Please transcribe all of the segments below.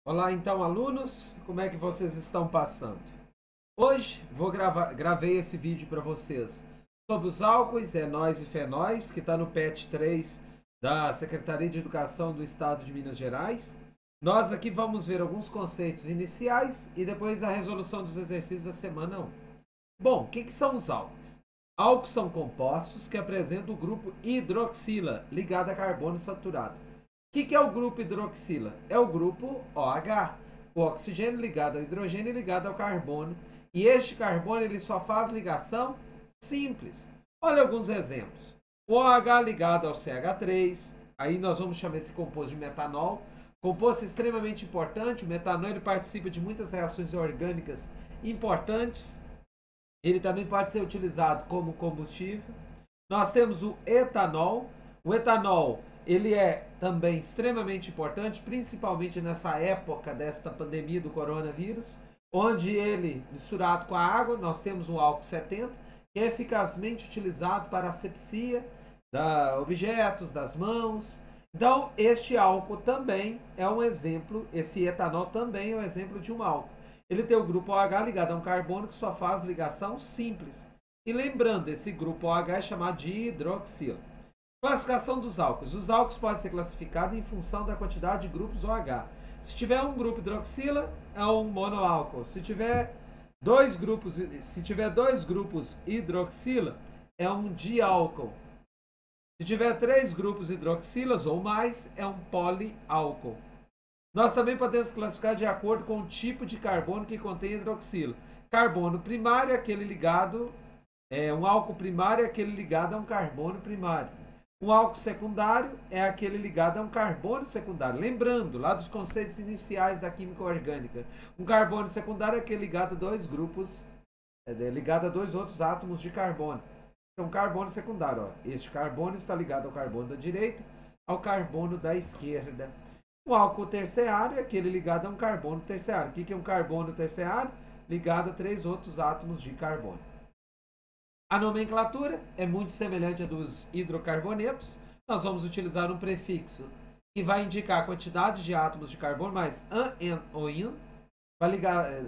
Olá, então, alunos, como é que vocês estão passando? Hoje gravei esse vídeo para vocês sobre os álcoois, enóis e fenóis, que está no PET 3 da Secretaria de Educação do Estado de Minas Gerais. Nós aqui vamos ver alguns conceitos iniciais e depois a resolução dos exercícios da semana 1. Bom, o que são os álcoois? Álcoois são compostos que apresentam o grupo hidroxila ligado a carbono saturado. O que é o grupo hidroxila? É o grupo OH, o oxigênio ligado ao hidrogênio ligado ao carbono. E este carbono ele só faz ligação simples. Olha alguns exemplos. O OH ligado ao CH3, aí nós vamos chamar esse composto de metanol. Composto extremamente importante, o metanol ele participa de muitas reações orgânicas importantes. Ele também pode ser utilizado como combustível. Nós temos o etanol. O etanol ele é também extremamente importante, principalmente nessa época desta pandemia do coronavírus, onde ele, misturado com a água, nós temos um álcool 70, que é eficazmente utilizado para asepsia de objetos, das mãos. Então, este álcool também é um exemplo, esse etanol também é um exemplo de um álcool. Ele tem o grupo OH ligado a um carbono que só faz ligação simples. E lembrando, esse grupo OH é chamado de hidroxila. Classificação dos álcools. Os álcools podem ser classificados em função da quantidade de grupos OH. Se tiver um grupo hidroxila, é um monoálcool. Se tiver dois grupos hidroxila, é um diálcool. Se tiver três grupos hidroxilas ou mais, é um poliálcool. Nós também podemos classificar de acordo com o tipo de carbono que contém hidroxila. Carbono primário é aquele ligado, um álcool primário é aquele ligado a um carbono primário. Um álcool secundário é aquele ligado a um carbono secundário. Lembrando, lá dos conceitos iniciais da química orgânica, um carbono secundário é aquele ligado a dois grupos, ligado a dois outros átomos de carbono. Então, carbono secundário, ó, este carbono está ligado ao carbono da direita, ao carbono da esquerda. O álcool terciário é aquele ligado a um carbono terciário. O que é um carbono terciário? Ligado a três outros átomos de carbono. A nomenclatura é muito semelhante à dos hidrocarbonetos. Nós vamos utilizar um prefixo que vai indicar a quantidade de átomos de carbono, mais an, en ou in,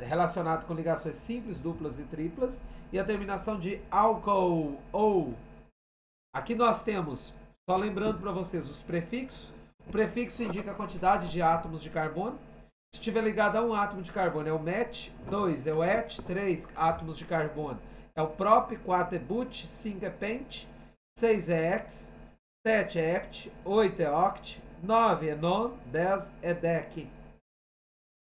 relacionado com ligações simples, duplas e triplas, e a terminação de álcool ou. Aqui nós temos, só lembrando para vocês, os prefixos. O prefixo indica a quantidade de átomos de carbono. Se estiver ligado a um átomo de carbono, é o met, 2 é o et, 3 átomos de carbono é o prop, 4 é but, 5 é pent, 6 é ex, 7 é hept, 8 é oct, 9 é non, 10 é dec.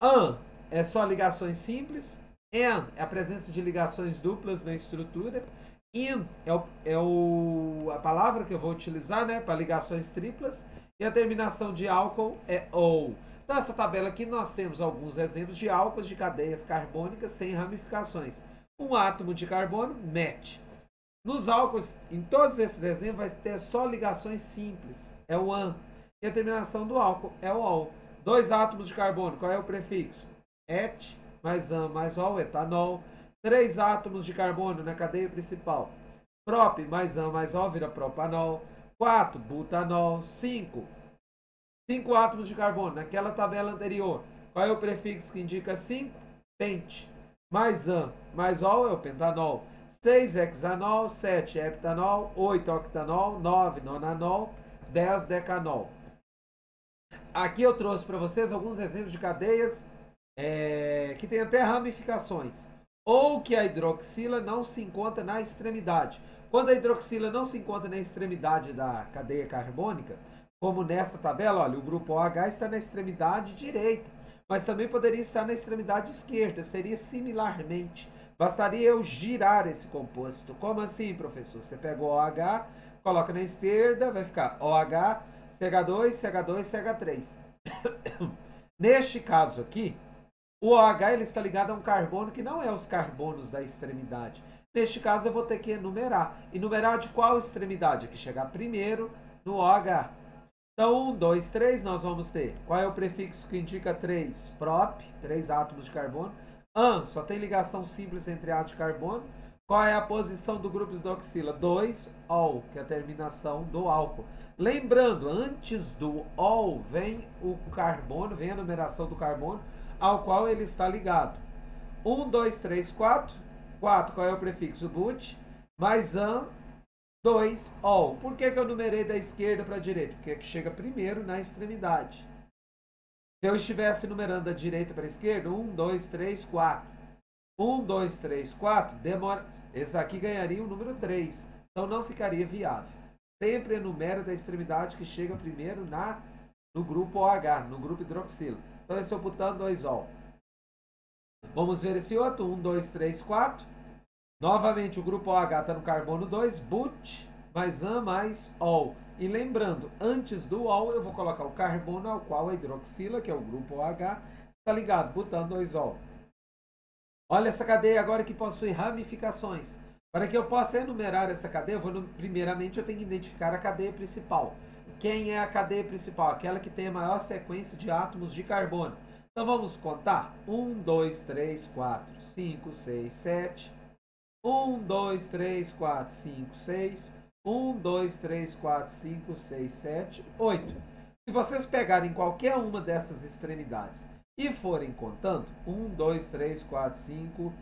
An é só ligações simples. En é a presença de ligações duplas na estrutura. In a palavra que eu vou utilizar, né, para ligações triplas. E a terminação de álcool é ou. Nessa tabela aqui nós temos alguns exemplos de álcools de cadeias carbônicas sem ramificações. Um átomo de carbono, met. Nos álcools, em todos esses exemplos, vai ter só ligações simples, é o an. E a terminação do álcool é o ol. Dois átomos de carbono, qual é o prefixo? Et, mais an, mais ol, etanol. Três átomos de carbono na cadeia principal. Prop, mais an, mais ol, vira propanol. 4, butanol. 5 átomos de carbono naquela tabela anterior. Qual é o prefixo que indica 5? Pent. Mais an, mais ol é o pentanol. 6 hexanol, 7 heptanol, 8 octanol, 9 nonanol, 10 decanol. Aqui eu trouxe para vocês alguns exemplos de cadeias que tem até ramificações. Ou que a hidroxila não se encontra na extremidade. Quando a hidroxila não se encontra na extremidade da cadeia carbônica, como nessa tabela, olha, o grupo OH está na extremidade direita, mas também poderia estar na extremidade esquerda, seria similarmente. Bastaria eu girar esse composto. Como assim, professor? Você pega o OH, coloca na esquerda, vai ficar OH, CH2, CH2, CH3. Neste caso aqui, o OH ele está ligado a um carbono que não é os carbonos da extremidade. Neste caso, eu vou ter que enumerar. Enumerar de qual extremidade? Que chegar primeiro no OH. Então, 1, 2, 3, nós vamos ter. Qual é o prefixo que indica 3? Prop, 3 átomos de carbono. An, só tem ligação simples entre átomos de carbono. Qual é a posição do grupo hidroxila? 2-ol, que é a terminação do álcool. Lembrando, antes do ol vem o carbono, vem a numeração do carbono ao qual ele está ligado. 1, 2, 3, 4. 4, qual é o prefixo? But, mais an, 2, ol. Por que eu numerei da esquerda para a direita? Porque é que chega primeiro na extremidade. Se eu estivesse numerando da direita para a esquerda, 1, 2, 3, 4. 1, 2, 3, 4, demora. Esse aqui ganharia o número 3. Então não ficaria viável. Sempre enumera da extremidade que chega primeiro no grupo OH, no grupo hidroxila. Então esse é o butano 2-ol. Vamos ver esse outro. 1, 2, 3, 4. Novamente o grupo OH está no carbono 2. But, mais an, mais ol. E lembrando, antes do ol eu vou colocar o carbono ao qual a hidroxila, que é o grupo OH, está ligado. Butano 2-ol. Olha essa cadeia agora que possui ramificações. Para que eu possa enumerar essa cadeia, primeiramente eu tenho que identificar a cadeia principal. Quem é a cadeia principal? Aquela que tem a maior sequência de átomos de carbono. Então vamos contar. 1, 2, 3, 4, 5, 6, 7. 1, 2, 3, 4, 5, 6. 1, 2, 3, 4, 5, 6, 7, 8. Se vocês pegarem qualquer uma dessas extremidades e forem contando, 1, 2, 3, 4, 5,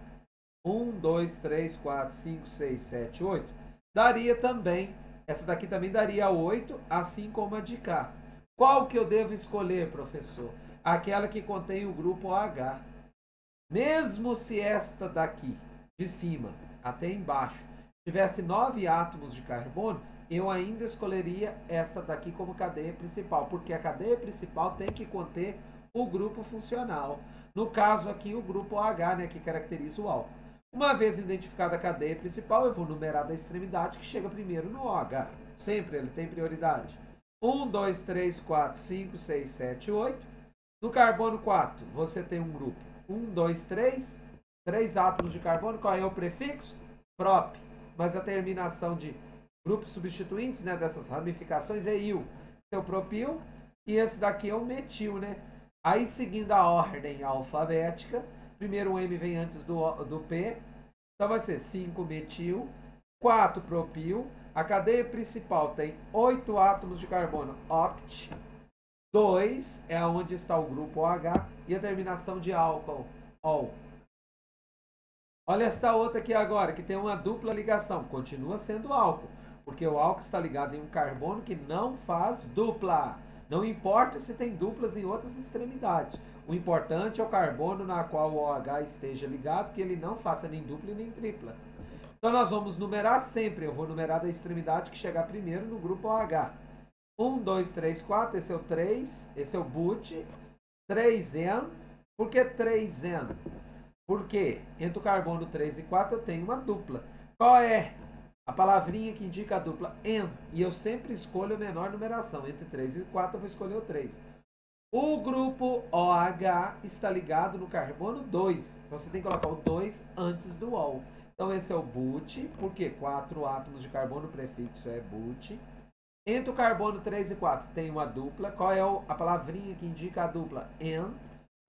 1, 2, 3, 4, 5, 6, 7, 8, daria também, essa daqui também daria 8, assim como a de cá. Qual que eu devo escolher, professor? Aquela que contém o grupo OH. Mesmo se esta daqui, de cima até embaixo, tivesse 9 átomos de carbono, eu ainda escolheria essa daqui como cadeia principal, porque a cadeia principal tem que conter o grupo funcional. No caso aqui, o grupo OH, né, que caracteriza o álcool. Uma vez identificada a cadeia principal, eu vou numerar da extremidade que chega primeiro no OH. Sempre ele tem prioridade. 1, 2, 3, 4, 5, 6, 7, 8. No carbono 4, você tem um grupo. 1, 2, 3. 3 átomos de carbono. Qual é o prefixo? Prop. Mas a terminação de grupos substituintes, né, dessas ramificações é il. Esse é o propil. E esse daqui é o metil, né? Aí, seguindo a ordem alfabética, primeiro o M vem antes do P. Então vai ser 5 metil, 4 propil. A cadeia principal tem 8 átomos de carbono, oct. 2 é onde está o grupo OH. E a terminação de álcool, ol. Olha esta outra aqui agora, que tem uma dupla ligação. Continua sendo álcool, porque o álcool está ligado em um carbono que não faz dupla. Não importa se tem duplas em outras extremidades. O importante é o carbono na qual o OH esteja ligado, que ele não faça nem dupla nem tripla. Então nós vamos numerar sempre. Eu vou numerar da extremidade que chegar primeiro no grupo OH. 1, 2, 3, 4. Esse é o 3. Esse é o but. 3N. Por que 3N? Porque entre o carbono 3 e 4 eu tenho uma dupla. Qual é a palavrinha que indica a dupla? N. E eu sempre escolho a menor numeração. Entre 3 e 4 eu vou escolher o 3. O grupo OH está ligado no carbono 2. Então você tem que colocar o 2 antes do ol. Então esse é o but, porque 4 átomos de carbono, o prefixo é but. Entre o carbono 3 e 4 tem uma dupla. Qual é a palavrinha que indica a dupla? N.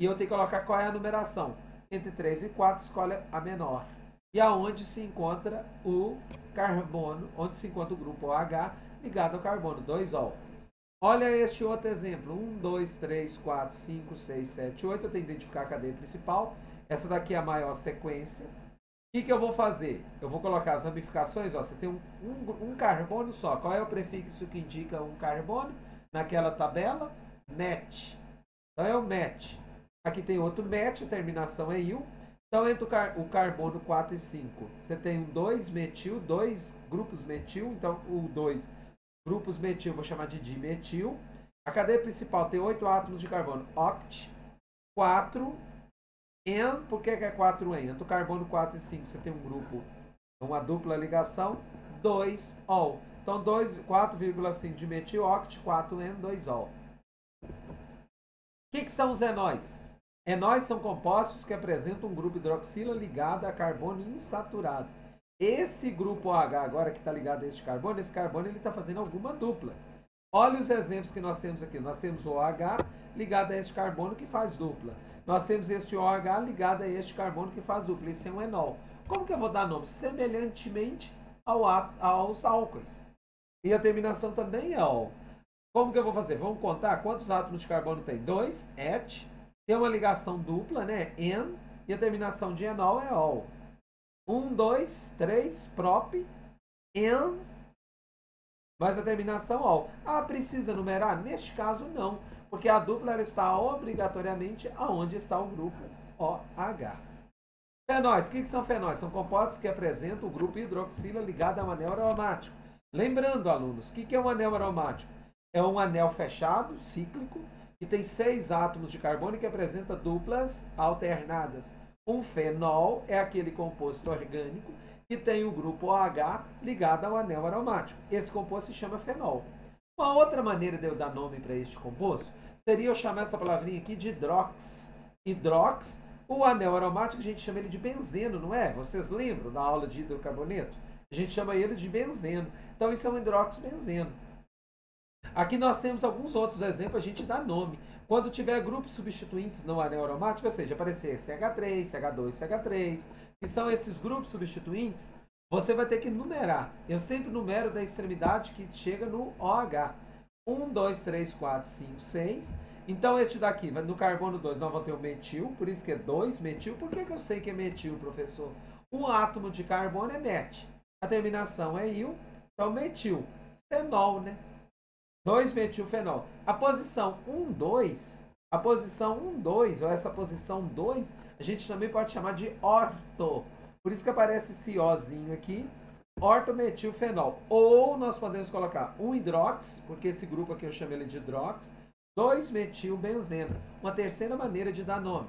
E eu tenho que colocar qual é a numeração. Entre 3 e 4 escolhe a menor. E aonde se encontra o carbono, onde se encontra o grupo OH ligado ao carbono 2-ol. Olha este outro exemplo. 1, 2, 3, 4, 5, 6, 7, 8. Eu tenho que identificar a cadeia principal. Essa daqui é a maior sequência. O que eu vou fazer? Eu vou colocar as ramificações. Ó, você tem um carbono só. Qual é o prefixo que indica um carbono? Naquela tabela? Met. Então é o met. Aqui tem outro met, a terminação é il. Então, entre o carbono 4 e 5, você tem um 2-metil, 2 grupos metil. Então, o 2 grupos metil, vou chamar de dimetil. A cadeia principal tem 8 átomos de carbono, oct. 4, N. Por que é 4N? Entre o carbono 4 e 5, você tem um grupo, uma dupla ligação, 2-ol. Então, 4,5 dimetil, oct, 4N, 2-ol. O que são os enóis? Enóis são compostos que apresentam um grupo hidroxila ligado a carbono insaturado. Esse grupo OH agora que está ligado a este carbono, esse carbono ele está fazendo alguma dupla. Olha os exemplos que nós temos aqui. Nós temos o OH ligado a este carbono que faz dupla. Nós temos este OH ligado a este carbono que faz dupla. Isso é um enol. Como que eu vou dar nome? Semelhantemente aos álcoois. E a terminação também é ol. Como que eu vou fazer? Vamos contar quantos átomos de carbono tem? 2, et. Tem uma ligação dupla, né? En. E a terminação de enol é ol. 1, 2, 3, prop, en. Mas a terminação ol. Ah, precisa numerar? Neste caso, não. Porque a dupla ela está obrigatoriamente aonde está o grupo OH. Fenóis. O que são fenóis? São compostos que apresentam o grupo hidroxila ligado a um anel aromático. Lembrando, alunos, o que é um anel aromático? É um anel fechado, cíclico, que tem 6 átomos de carbono e que apresenta duplas alternadas. Um fenol é aquele composto orgânico que tem o grupo OH ligado ao anel aromático. Esse composto se chama fenol. Uma outra maneira de eu dar nome para este composto seria eu chamar essa palavrinha aqui de hidrox. Hidrox, o anel aromático, a gente chama ele de benzeno, não é? Vocês lembram da aula de hidrocarboneto? A gente chama ele de benzeno. Então, isso é um hidroxibenzeno. Aqui nós temos alguns outros exemplos, a gente dá nome. Quando tiver grupos substituintes no anel aromático, ou seja, aparecer CH3, CH2, CH3, que são esses grupos substituintes, você vai ter que numerar. Eu sempre numero da extremidade que chega no OH. 1, 2, 3, 4, 5, 6. Então, este daqui, no carbono 2, nós vamos ter o metil, por isso que é 2 metil. Por que eu sei que é metil, professor? Um átomo de carbono é met. A terminação é il, então metil. Fenol, né? 2-metilfenol. A posição 1, 2, a posição 1, 2, ou essa posição 2, a gente também pode chamar de orto. Por isso que aparece esse Ozinho aqui, ortometilfenol. Ou nós podemos colocar um hidrox, porque esse grupo aqui eu chamo ele de hidrox, 2-metilbenzeno. Uma terceira maneira de dar nome.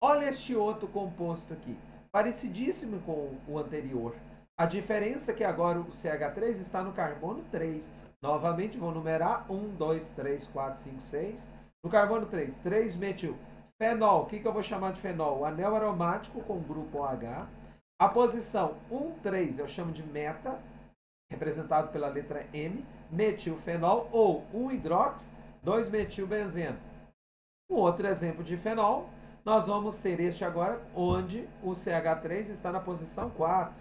Olha este outro composto aqui, parecidíssimo com o anterior. A diferença é que agora o CH3 está no carbono 3. Novamente, vou numerar 1, 2, 3, 4, 5, 6. No carbono 3, 3-metil. Fenol, o que eu vou chamar de fenol? O anel aromático com o grupo OH. A posição 1, 3 eu chamo de meta, representado pela letra M. Metilfenol ou 1-hidrox, 2-metilbenzeno. Um outro exemplo de fenol, nós vamos ter este agora, onde o CH3 está na posição 4.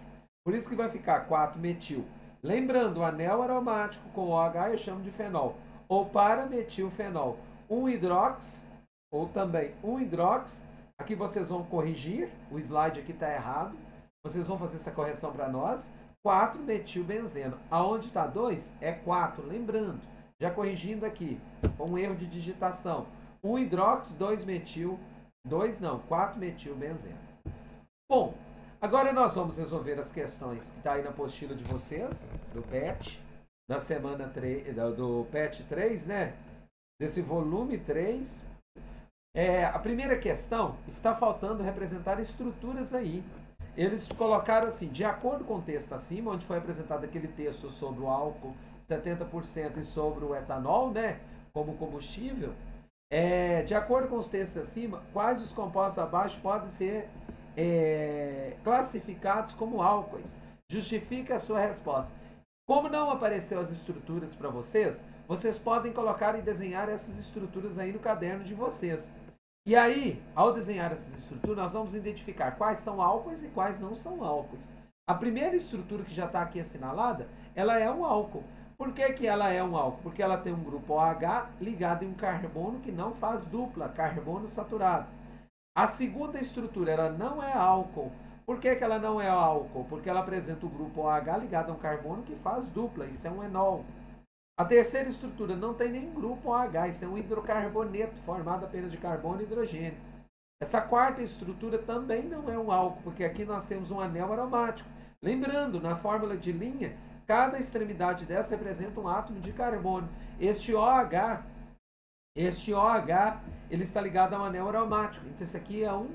Por isso que vai ficar 4-metil. Lembrando, o anel aromático com OH eu chamo de fenol, ou parametilfenol. 1-hidrox, ou também 1-hidrox. Aqui vocês vão corrigir, o slide aqui está errado. Vocês vão fazer essa correção para nós. 4-metilbenzeno. Aonde está 2? É 4, lembrando. Já corrigindo aqui, um erro de digitação. 1-hidrox, 2-metil, 4-metilbenzeno. Bom, agora nós vamos resolver as questões que está aí na apostila de vocês, do PET, da semana 3, do PET 3, né? Desse volume 3. A primeira questão está faltando representar estruturas aí. Eles colocaram assim, de acordo com o texto acima, onde foi apresentado aquele texto sobre o álcool 70% e sobre o etanol, né? Como combustível. De acordo com os textos acima, quais os compostos abaixo podem ser classificados como álcoois? Justifique a sua resposta. Como não apareceu as estruturas para vocês, vocês podem colocar e desenhar essas estruturas aí no caderno de vocês. E aí, ao desenhar essas estruturas, nós vamos identificar quais são álcoois e quais não são álcoois. A primeira estrutura que já está aqui assinalada, ela é um álcool. Por que ela é um álcool? Porque ela tem um grupo OH ligado em um carbono que não faz dupla, carbono saturado. A segunda estrutura, ela não é álcool. Por que ela não é álcool? Porque ela apresenta o grupo OH ligado a um carbono que faz dupla, isso é um enol. A terceira estrutura não tem nem grupo OH, isso é um hidrocarboneto formado apenas de carbono e hidrogênio. Essa quarta estrutura também não é um álcool, porque aqui nós temos um anel aromático. Lembrando, na fórmula de linha, cada extremidade dessa representa um átomo de carbono. Este OH, ele está ligado a um anel aromático. Então, esse aqui é um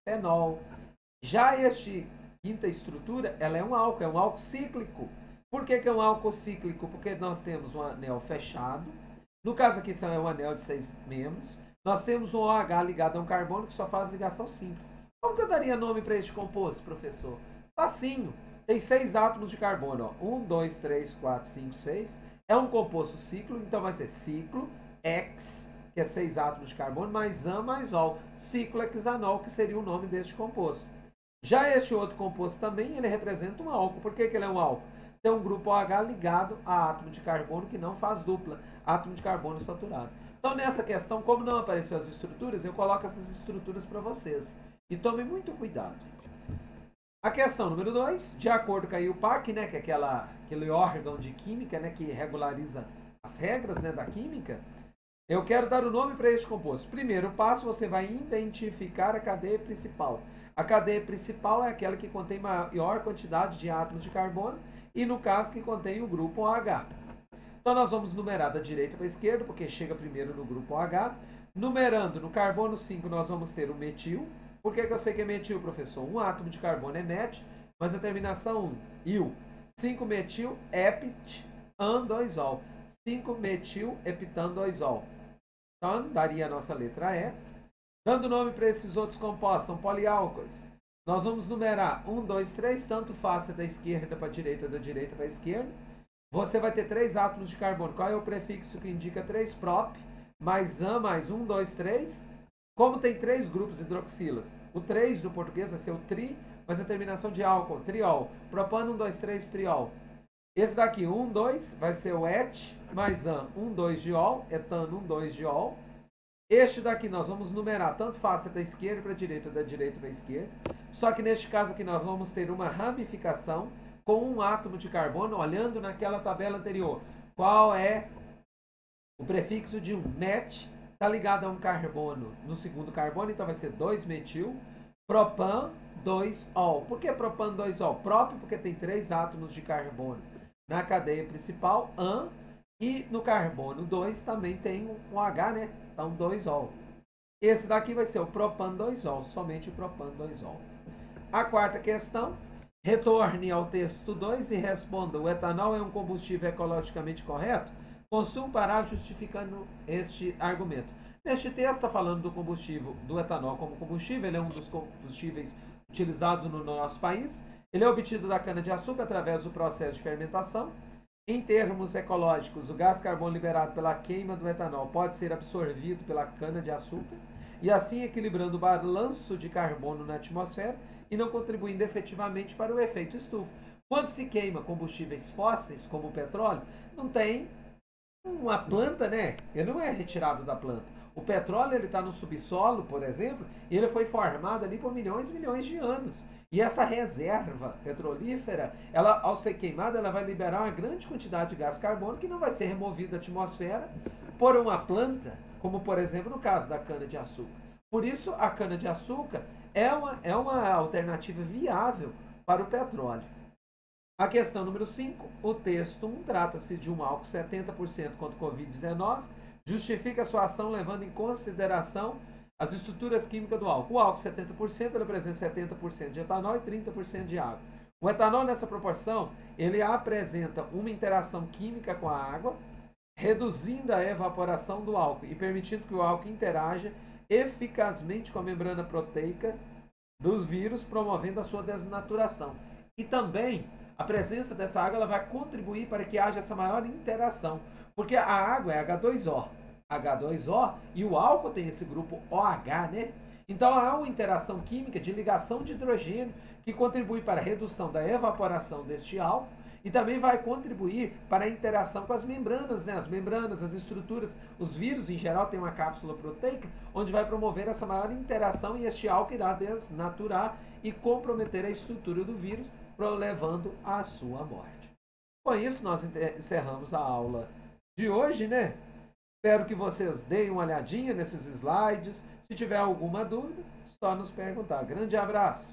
fenol. Já este quinta estrutura, ela é um álcool cíclico. Por que é um álcool cíclico? Porque nós temos um anel fechado. No caso aqui, é um anel de 6 membros. Nós temos um OH ligado a um carbono que só faz ligação simples. Como que eu daria nome para este composto, professor? Facinho. Tem 6 átomos de carbono. 1, 2, 3, 4, 5, 6. É um composto ciclo, então vai ser ciclo X, que é 6 átomos de carbono, mais AN mais OL. Ciclohexanol, que seria o nome deste composto. Já este outro composto também, ele representa um álcool. Por que ele é um álcool? Tem um grupo OH ligado a átomo de carbono que não faz dupla, átomo de carbono saturado. Então, nessa questão, como não apareceu as estruturas, eu coloco essas estruturas para vocês. E tomem muito cuidado. A questão número 2, de acordo com a IUPAC, né, que é aquele órgão de química, né, que regulariza as regras, né, da química, eu quero dar o nome para este composto. Primeiro passo, você vai identificar a cadeia principal. A cadeia principal é aquela que contém maior quantidade de átomos de carbono e, no caso, que contém o grupo OH. Então, nós vamos numerar da direita para a esquerda, porque chega primeiro no grupo OH. Numerando, no carbono 5, nós vamos ter o metil. Por que eu sei que é metil, professor? Um átomo de carbono é met, mas a terminação 1, il. 5-metil, epit, an 2-ol. 5-metil, epitan 2-ol. Então, daria a nossa letra E. Dando nome para esses outros compostos, são poliálcoois. Nós vamos numerar 1, 2, 3, tanto faz da esquerda para a direita ou da direita para a esquerda. Você vai ter 3 átomos de carbono. Qual é o prefixo que indica 3-prop? Mais an, mais 1, 2, 3. Como tem 3 grupos hidroxilas, o 3 do português vai ser o tri, mas a terminação de álcool, triol. Propano 1, 2, 3, triol. Esse daqui, 1, 2, vai ser o et, mais an, 1, 2 diol, etano, 1, 2 diol. Este daqui nós vamos numerar, tanto faz da esquerda para a direita ou da direita para a esquerda. Só que neste caso aqui nós vamos ter uma ramificação com um átomo de carbono, olhando naquela tabela anterior. Qual é o prefixo de um met? Está ligado a um carbono no segundo carbono, então vai ser 2-metil, propan 2-ol. Por que propan 2-ol? Próprio porque tem 3 átomos de carbono na cadeia principal, an, e no carbono 2 também tem um H, né? Então 2-ol. Esse daqui vai ser o propan 2-ol, somente o propan 2-ol. A quarta questão, retorne ao texto 2 e responda: o etanol é um combustível ecologicamente correto? Construa um parágrafo justificando este argumento. Neste texto está falando do combustível, do etanol como combustível. Ele é um dos combustíveis utilizados no nosso país. Ele é obtido da cana-de-açúcar através do processo de fermentação. Em termos ecológicos, o gás carbono liberado pela queima do etanol pode ser absorvido pela cana-de-açúcar e assim equilibrando o balanço de carbono na atmosfera e não contribuindo efetivamente para o efeito estufa. Quando se queima combustíveis fósseis, como o petróleo, não tem uma planta, né? Ele não é retirado da planta. O petróleo ele está no subsolo, por exemplo, e ele foi formado ali por milhões e milhões de anos. E essa reserva petrolífera, ela, ao ser queimada, ela vai liberar uma grande quantidade de gás carbônico que não vai ser removido da atmosfera por uma planta, como por exemplo no caso da cana-de-açúcar. Por isso, a cana-de-açúcar é uma alternativa viável para o petróleo. A questão número 5, o texto 1 trata-se de um álcool 70% contra o Covid-19, justifica a sua ação levando em consideração as estruturas químicas do álcool. O álcool 70% ele apresenta 70% de etanol e 30% de água. O etanol nessa proporção, ele apresenta uma interação química com a água, reduzindo a evaporação do álcool e permitindo que o álcool interaja eficazmente com a membrana proteica dos vírus, promovendo a sua desnaturação. E também a presença dessa água ela vai contribuir para que haja essa maior interação, porque a água é H2O. H2O e o álcool tem esse grupo OH, né? Então há uma interação química de ligação de hidrogênio que contribui para a redução da evaporação deste álcool e também vai contribuir para a interação com as membranas, né? As membranas, as estruturas, os vírus em geral têm uma cápsula proteica onde vai promover essa maior interação e este álcool irá desnaturar e comprometer a estrutura do vírus, levando à sua morte. Com isso nós encerramos a aula de hoje, né? Espero que vocês deem uma olhadinha nesses slides. Se tiver alguma dúvida, só nos perguntar. Grande abraço!